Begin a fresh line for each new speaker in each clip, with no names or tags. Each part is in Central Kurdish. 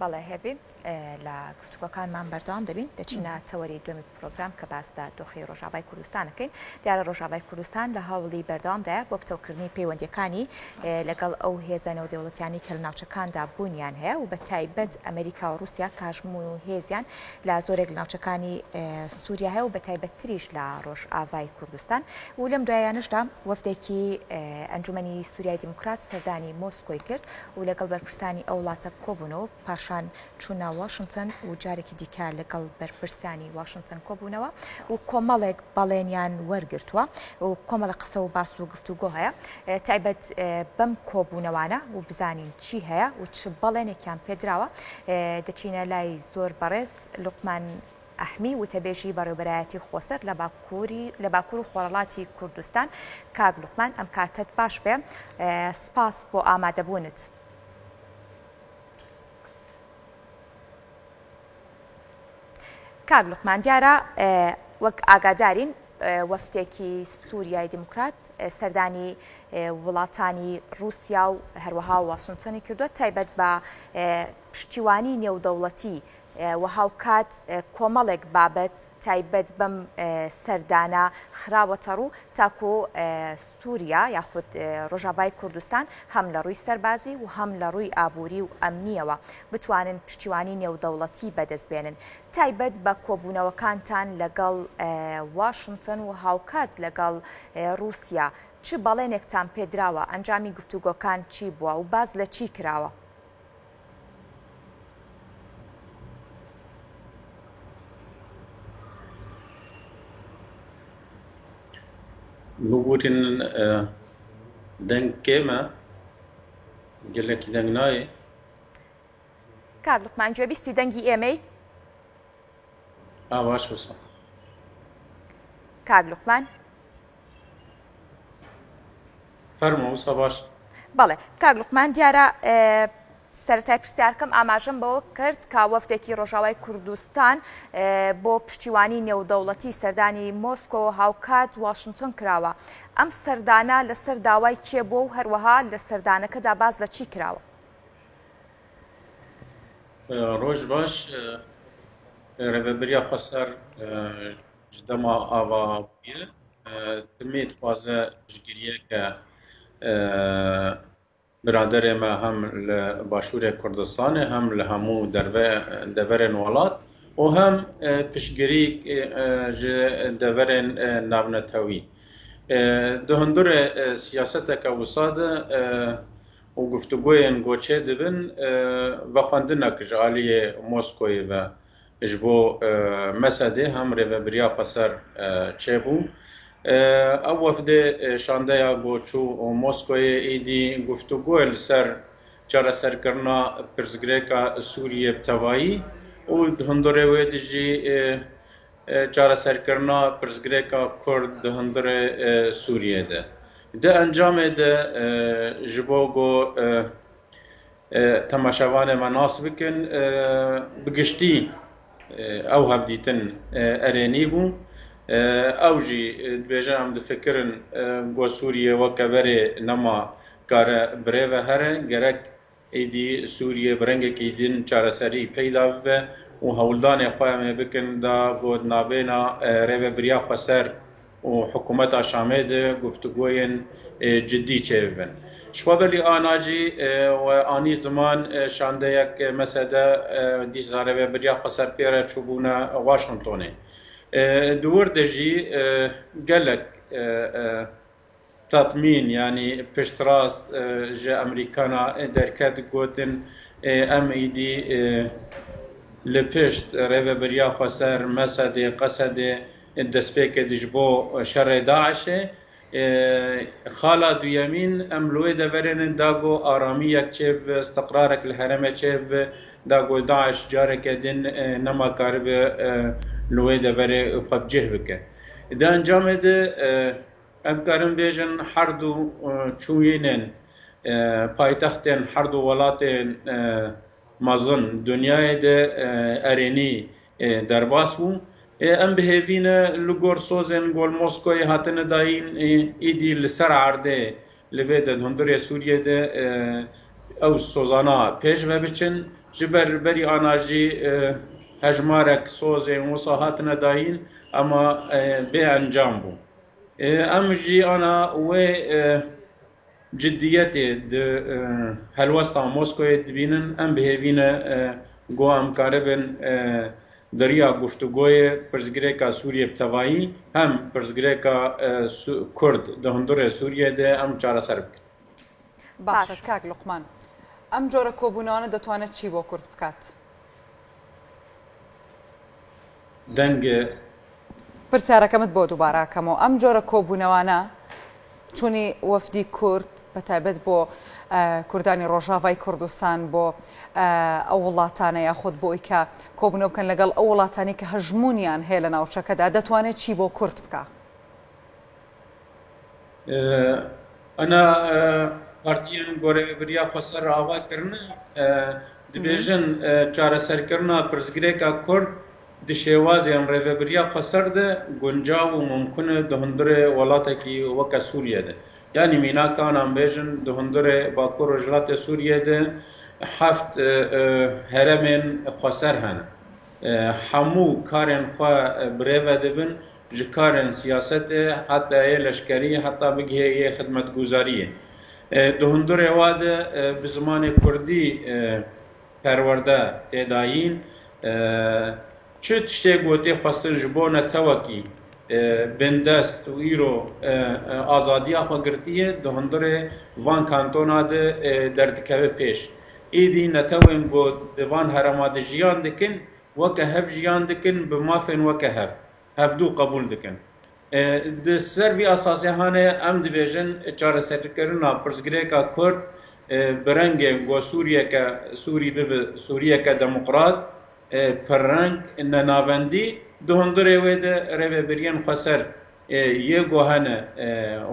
بەڵێ هەبی لە گفتوگۆکانمان بەردەوام دەبین دەچینە تەوەری دومی پرۆگرام کە باس لە دۆخی ڕۆژاوای کوردستانەکەین دیارە ڕۆژاوای کوردستان لە هەوڵی بەردەوامدایە بۆ بتەوکردنی پەیوەندیەکانی لەگەڵ ئەو هێزانەوە دەوڵەتیانی کە لە ناوچەکاندا بوونیان هەیە و بە تایبەت ئەمریکا و رووسیا کاژمون و هێزیان لە زۆرێک لە ناوچەکانی سووریا هەیە و بە تایبەتتریش لە ڕۆژئاوای کوردستان و لەم دوایانشدا وەفدێکی ئەنجومەنی سووریای دیموکرات سەردانی مۆسکۆی کرد و لەگەڵ بەرپرسانی ئەو وڵاتە کۆبوونەوە پاشان چوونە واشنگتن و جارێکی دیکە لەگەڵ بەرپرسانی واشنگتن کۆبوونەوە و کۆمەڵێک بەڵێنیان وەرگرتووە و کۆمەڵە قسە و باس و گفتوگۆ هەیە تایبەت بەم کۆبوونەوانە و بزانین چی هەیە و چ بەڵێنێکیان پێدراوە دەچینە لای زۆر بەڕێز لوقمان ئەحمی وتەبێژی بەڕێوەبەرایەتی خۆسەر لە باکوور و خۆرەڵاتی کوردستان. کاک لوقمان ئەم کاتت باش بێ، سپاس بۆ ئامادەبوونت. کاک لوقمان دیارە وەک ئاگادارین وەفتێکی سووریای دیموکرات سەردانی وڵاتانی رووسیا و هەروەها واشنگتنی کردووە تایبەت بە پشتیوانی نێودەوڵەتی و هاوکات کۆمەڵێک بابەت تایبەت بەم سەردانە خراوەتە ڕوو تاکو سووریا یاخود ڕۆژاوای کوردستان هەم لە ڕووی سەربازی و هەم لە ڕووی ئابووری و ئەمنیەوە بتوانن پشتیوانی نێودەوڵەتی بەدەستبێنن. تایبەت بە کۆبوونەوەکانتان لەگەڵ واشنگتن و هاوکات لەگەڵ رووسیا چ بەڵێنێکتان پێدراوە؟ ئەنجامی گفتوگۆکان چی بووە و باز لە چی کراوە؟
بگوتین دەنگ کێمە گەلێکی دەنگ نایە.
کاک لوقمان گوێبیستی دەنگی ئێمەی؟
باش بسە.
کاک لوقمان
فەرموو وسە باش.
بەڵێ کاک لوقمان دیارە سەرەتای پرسیارکەم ئاماژەم بەوە کرد کا وەفتێکی ڕۆژاوای کوردستان بۆ پشتیوانی نێودەوڵەتی سەردانی مۆسکۆ و هاوکات واشنگتن کراوە. ئەم سەردانە لەسەر داوای کێ بووە و هەروەها لە سەردانەکەدا باز لە چی کراوە؟
ڕۆژ باش ڕێبەریا خۆسەر دەما ئاوابیە دمێ دخوازە پشتگیریەکە برادرێمە هەم لە باشوورێ کوردستانê هەم لە هەموو دەڤەرên وڵات û هەم piştgirî ji deverên navnetewî. Di hundirê siyaseteke wisa de û guftugûyên goçê dibin vexwendinek ji aliyê Moskoyê ve ji bo Mesedê hem rêveberiya Xweser çêbû. Ew wefdê şandeya goçû û Moskoyê êdî guftugû li ser çareserkirina pirsgirêka Sûriyê bi tevahî û di hundirê wê de jî çareserkirina pirsgirêka Kurd di hundirê Sûriyê de. Di encamê de ji bo got temaşevanê me nas bikin bi giştî ew hevdîtin erênî bû. Ew jî dibêje em difikirin got Sûriye weke berê nema kare birêve here gerek êdî Sûriye bi rengekî din çareserî peyda bibe û hewldanê xwe em ê bikin da got navbêna rêveberiya Xweser û hikûmeta Şamê de guftugûyên ciddî çêbibin. Ji xwebelî ana jî we anî ziman şandeyek Mesede dîsa rêveberiya Xweser pê re çûbûne Washingtonê. Di wir de jî gelek tatmîn yanî piştrast ji Emerîkana derket gotin em êdî li pişt rêveberiya Xweser Mesedê Qesedê destpêkê ji bo şerê Daişê xala duyemîn em li wê deverên da got aramiyek çêbibe istiqrarek li herêmê çêbibe da got Daeş careke din nema karibe li wê deverê xwe bicih bike. Di encamê de em karin bêjin her du çûyînên paytextên her du welatên mezin dunyayê de erênî derbas bû. Em bihêvîne li gor sozên gol Moskoyê hatine dayîn êdî li ser erdê li vê de hundirê Sûriyê de ew sozana pêş ve biçin جبر بري آناجي هجمارك سوزي وصاحات نداين أما بأنجام بو أم جي أنا و جديتي د هلوستا موسكو دبينن أم بهيفينا جو أم كاربن دریا گفتگوی پرزگریکا سوریه بتوایی هم پرزگریکا کرد ده هندور سوریه ده ام چاره سر بکن.
باشه کاک لقمان ام جور کوبونانه دتوانه چی با کرد بکات؟
دنگ
پرسیاره کمت بود دوباره کمو ام جور کوبونوانه چونی وفدی کرد بتایبت با کردانی ڕۆژاوای کوردستان بۆ ئەو وڵاتانە یاخود بۆ ئەوی کە کۆبوونەوە بکەن لەگەڵ ئەو وڵاتانی کە هەژمونیان هەیە لە ناوچەکەدا دەتوانێت چی بۆ کورد بکە؟
ئەنا پارتیان گۆرەوێبەریا خۆسەر ئاواکردن دەبێژن چارەسەرکردنا پرسگرێکا کورد di şêwazên rêveberiya Xweser de guncav û mumkin e di hundirê welatekî weke Sûriye de. Yani mînakanan bêjin di hundirê Bakur Rojhilatê Sûriye de heft heremên Xweser hene. Hemû karên xwe bi rêve dibin ji karên siyasetê heta yê leşkerî heta bigihê yê xidmetguzariyê. Di hundirê wa de bi zimanê Kurdî perwerde têdayîn çi tiştê gotê xwestin ji bo netewekî bindest û îro azadiya xwe girtiye di hundirê van kantona de derdikeve pêş. Êdî netewên got di van herema de jiyan dikin weke hev jiyan dikin bi mafên weke hev. Hevdû qebûl dikin. Di ser vî asasîhanê em dibêjin çareserkirina pirsgirêka Kurd bi rengên got Sûrî bibe Sûriyeke demokrat پررنگ نناوندی دو هندره ویده رهبریان خسر یه گوهنه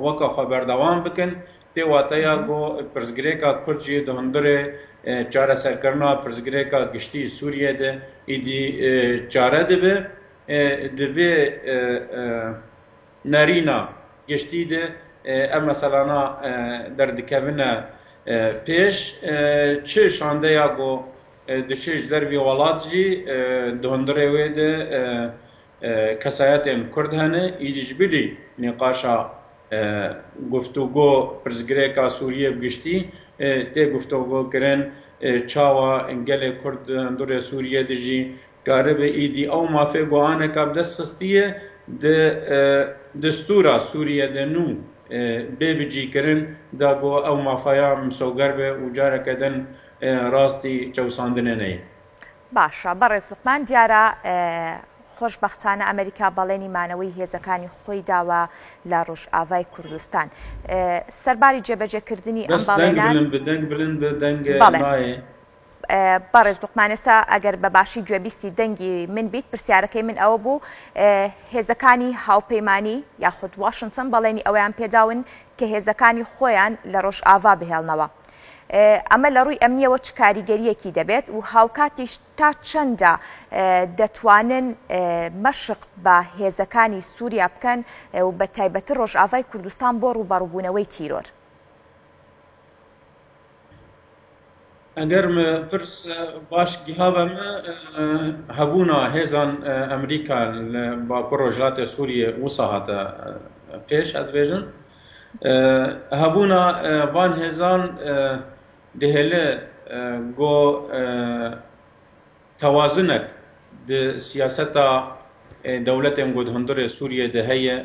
وکا خبردوام بکن تی واتیا گو پرزگریکا کردجی دو هندره چاره سرکرنا پرزگریکا گشتی سوریه ده ایدی چاره ده به نرینا گشتی ده ام مثلا دردکوینه پیش چه شانده یا گو دچیش دربی ولات جی دهندره ویده کسایتین کرد هنه ایدیش بیلی نقاشا گفتگو پرزگریکا سوریه بگشتی تی گفتگو کرن چاوا انگل کرد دهندره سوریه دجی قارب ایدی او مافه گوانه کاب دست خستیه دستورا سوریه دنو ببیجی کرن دا گو او مافایا مسوگر به و جاره کدن راستی چوساندنه نه.
باشە بەڕێز لوقمان دیارە خۆشبەختانە ئەمریکا بەڵێنی مانەوەی هێزەکانی خۆی داوە لە ڕۆژئاوای کوردستان سەرباری جێبەجێکردنی ئەم بەڵێنان بەڕێز لوقمان ئێستا ئەگەر بە باشی گوێبیستی دەنگی من بیت پرسیارەکەی من ئەوە بوو هێزەکانی هاوپەیمانی یاخود واشنگتن بەڵێنی ئەویان پێداون کە هێزەکانی خۆیان لە ڕۆژئاوا بهێڵنەوە ئەمە لە ڕووی ئەمنیەوە چ کاریگەریەکی دەبێت و هاوکاتیش تا چەندە دەتوانن مەشق بە هێزەکانی سووریا بکەن و بە تایبەتی ڕۆژئاوای کوردستان بۆ ڕووبەڕووبوونەوەی تیرۆر.
ئەگەر پرس باش گیهاوەمە هەبوونا هێزان ئەمریکا لە باکوور ڕۆژهەڵاتە سووریە وسا هاتە پێش ئەدبێژن هەبوونا وان هێزان دهێلێ گۆ تەوازنێک di siyaseta dewletên got hundirê Sûriyê de heye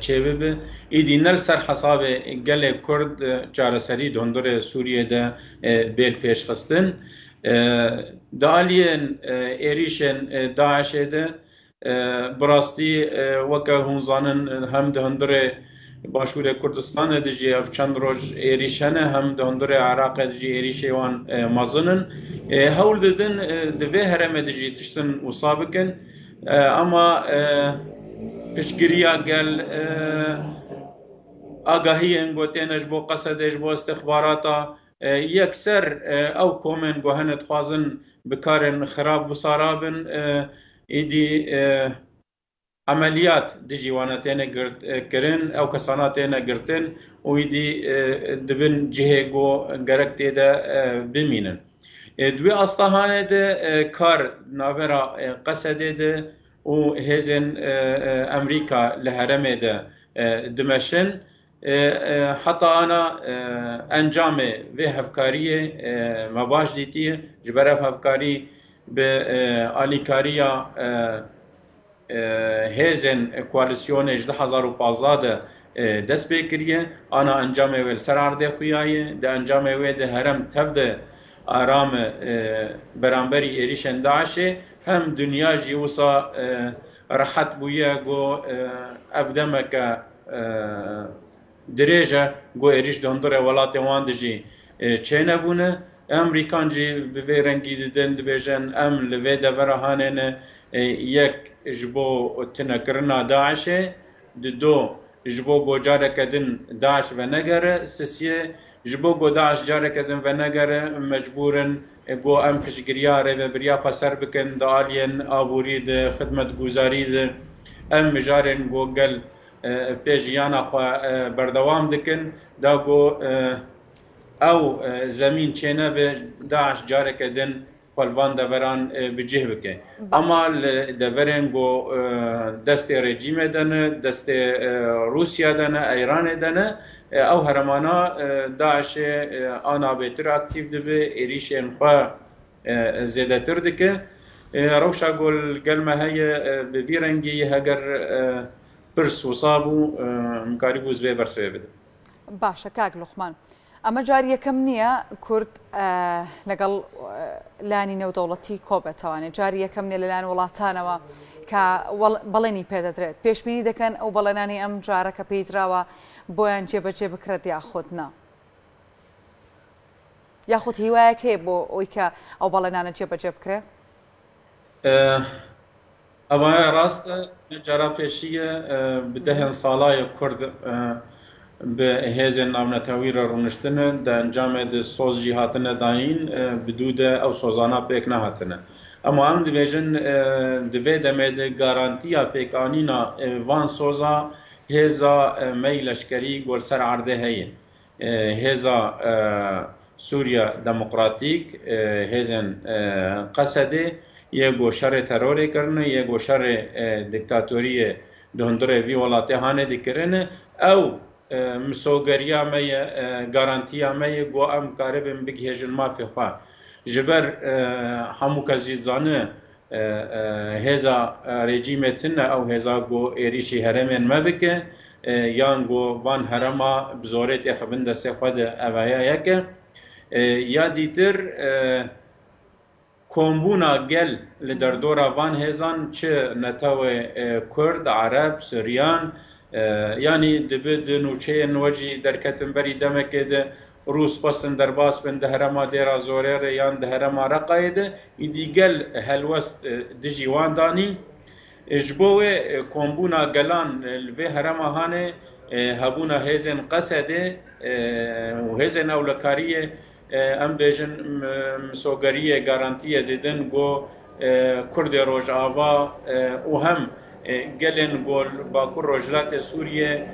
çêbibe êdî nel ser hesabê gelê Kurd çareserî di hundirê Sûriyê de bêl pêşxistin di aliyên êrîşên Daişê de bi rastî weke hûn zanin hem di hundirê Başûrê Kurdistanê de jî ev çend roj êrîş hene hem di hundirê Iraqê de jî êrîşê wan mezin in hewl didin di vê herêmê de jî tiştin wisa bikin ama piştgiriya gel agahiyên gotêne ji bo qesedê ji bo istixbarata yekser ew komên guhene dixwazin bi karên xirab wisara bin êdî عملیات دی جوانه تینه گرن او کسانه تینه گرتن و ایدی دبن جهه گو گرک تیده بمینن دوی ئەستاهانێ de kar navbera Qesedê de û hêzên Emerîka li herêmê de dimeşin heta ana encamê vê hevkariyê me baş dîtiye ji ber ev hevkarî bi alîkariya hêzên koalîsyonê ji 2015 de dest pê kiriye ana encamê wê li ser erdê xuyaye de encamê wê de herem tev de aram beramberî êrişên Daişê hem dünya jî wisa rehet bûye got ev demeke dirêj e got êriş dondurê welatê wan de jî çênebûne Emerîkan jî bi vê rengî didin dibêjin em li vê devera hanê yek ji bo tinekirina Daişê di do ji bo got careke din Daeş venegere sisiye ji bo got Daeş careke din venegere mecbûrin got em piştgiriya rêveberiya xwe ser bikin di aliyên aborî de xidmetguzarî de em mijarên got gel pê jiyana xwe berdewam dikin da got ew zemîn çênebe Daeş careke din xwelvan deveran bicih bike. Ama li deverên got destê rejîmê de ne, destê Rûsya de ne, Îranê de ne, ew heremana Daişê ana bêtir aktiv dibe, êrişên xwe zêdetir dike. Rewşa gol gel me heye bi vî rengî heger pirs wisa bû mikarî bû zivê bersivê bide.
باشە کاک لوقمان ئەمە جار یەکەم نییە کورد لەگەڵ لانی نێودەوڵەتی کۆبێتەوانێت جاری یەکەم نیە لەلایەن وڵاتانەوە کە بەڵێنی پێدەدرێت پێشبینی دەکەن ئەو بەڵێنانی ئەم جارە کە پێی دراوە بۆیان جێبەجێ بکرێت یاخود نا یاخود هیوایەک هەیە بۆ ئەوی کە ئەو بەڵێنانە جێبەجێ بکرێت
ئەوە ڕاستە جارا پێشیە بدەهێن ساڵایە کورد bi hêzên navnetewî re rûniştine di encamê de soz jî hatine danîn bi dû de ew sozana pêk nehatine. Ema em dibêjin di vê demê de garantiya pêkanîna van soza hêza mey leşkerî gol ser erdê heye. Hêza Sûriya Demokratîk hêzên Qesedê yê got şerê terorê kirine yê got şerê diktatoriyê di hundirê vî welatê hanê dikirine ew مسۆگەریya me ye garantiya me ye got em karibin bigihêjin mafê xwe ji ber hemû kes jî dizane hêza rejîmê tin e ew hêza got êrişî herêmên me bike yan got van herema bi zorê têxibin destê xwe de ev heye yek e ya dîtir kombûna gel li derdora van hêzan çi netewê Kurd, Arab, Suryan yani dibe di nûçeyên we jî derketin berî demekê de Rûs xwestin derbas bin di herema dêra Zorêrê yan di herema Reqayê de îdî gel helwest dijî wan danî ji bo wê kombûna gelan li vê herema hanê hebûna hêzên Qesedê û hêzên ewlekariyê em bêjin misogeriyê garantiyê didin got Kurdê Rojava û hem gelên gol Bakur Rojhilatê Sûriye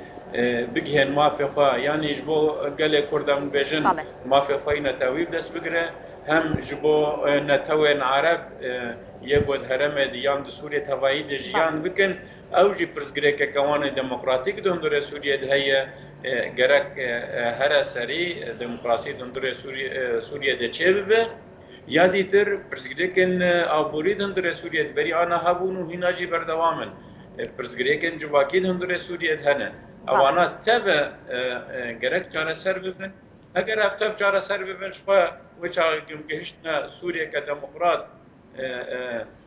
bigihên mafê xwe yanî ji bo gelê Kurd em bêjin mafê xwe netewî dest bigire hem ji bo netewên Arab yê got herêmê de yan di Sûriyê tevayî de jiyan bikin ew jî pirsgirêkeke wan ê demokratîk di hundirê Sûriyê de heye gerek here serî demokrasî di hundirê Sûriyê de çê bibe ya dîtir pirsgirêkên aborî di hundirê Sûriyê de berî ana hebûn û hîna jî berdevam in pirsgirêkên civakî di hundirê Sûriyê de hene ewana teve gerek çareser bibin eger ev tev çareser bibin ji xwe wêça gihiştine Sûriyeke demokrat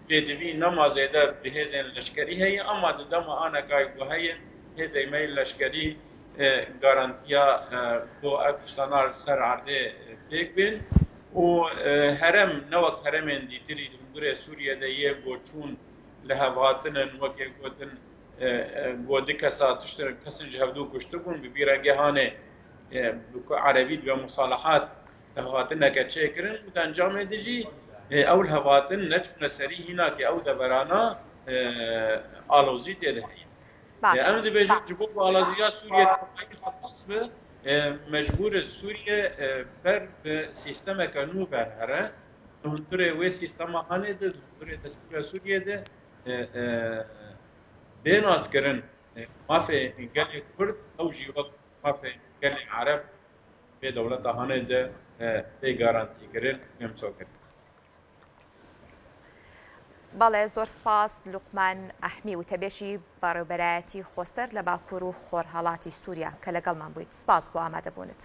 pêdivî nema zêde bi hêzên leşkerî heye ama di dema aneka ku heye hêzê me leşkerî garantiya bo ev tiştana ser erdê pêk bin û herem newek heremên dîtirî di hundirê Sûriyê de yê goçûn li hevhatinin wekê gotin got di kesa kesin ji hevdû kuştir bûn bi vî rengê hanê Erebî ve musalahat hevatineke çêkirin û di encamê de jî ew li hevatin neçbûne serî hînakê ew de berana alozî tê de heye. Em dibêjin ji bo alaziya Sûriye tevayî xelas bi mecbûr Sûriye ber bi sîstemeke nû berhere هەندورێ وێ سیستەما هەنێدە هەندورێ دەستپورە سووریێدە بێناسکردن مافێ گەلێ کورد ئەو ژی وەک مافێ گەلێ عەرەب بێ دەوڵەتە هەنێدە پێی گارانتیکردن نێمسۆکرد.
بەڵێ زۆر سپاس لوقمان ئەحمی وتەبێژی بەڕێوەبەرایەتی خۆسەر لە باکوور و خۆرهەڵاتی سووریا کە لەگەڵمان بوویت. سپاس بۆ ئامادەبوونت.